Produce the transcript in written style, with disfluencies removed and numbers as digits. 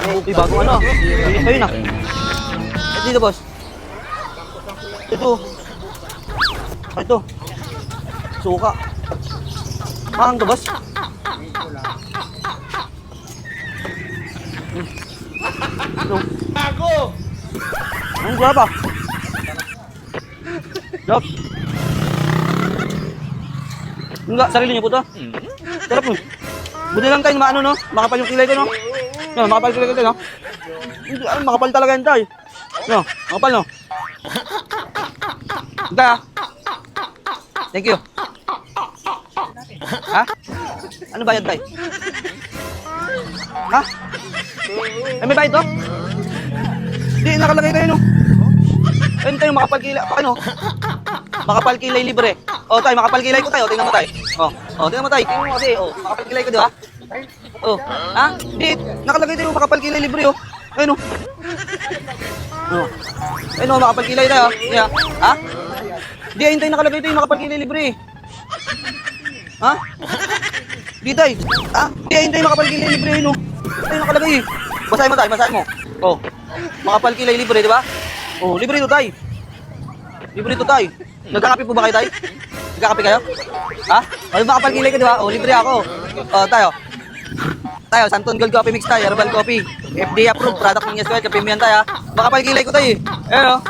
Uy, bagong ano. Ayun na. Ito dito, boss. Ito. Ito. Suka. Mahang to, boss. Ito. Ako! Ang graba. Yup. Enggak, sarili niyo po to. Sarap mo. Buti lang tayo maano, no? Makapal yung kilay ko, no? No, makapal kilay ko tayo, no? Hindi, ay, makapal talaga yan tayo. No, makapal, no? Tayo, thank you. Ha? Ano bayad tayo? Ha? Ay, may bayad to? Hindi, nakalagay kayo, no? Ayun tayo, makapal kilay. Ano? Makapal kilay libre. O, tayo, makapal kilay ko tayo. Tingnan mo tayo. Tingnan mo tayo. Tingnan mo kasi, makapal kilay ko, di ba? Ha? Hindi, nakalagay tayo, makapal kilay libre, oh. Ayun, oh. Ayun, oh, makapal kilay tayo. Yeah. Ha? Hindi, ayun tayo, nakalagay tayo, makapal kilay libre. Ha? Hindi tayo. Ha? Hindi, ayun tayo, makapal kilay libre, ayun, oh. Ayun, nakalagay, eh. Basahin mo tayo, basahin mo. Makapal kilay libre, di ba? Libre ito tayo. Libre ito tayo. Nagkakape po ba kayo tayo? Nagkakape kayo? Ha? Makapal kilay ka, di ba? Libre ako. Tayo. Tayo, Santon Gold Coffee Mix tayo, Herbal Coffee. FDA approved, product ng Yes Well, kape mo yan tayo, ha? Makapal kilay ko tayo, eh. Ayun, oh.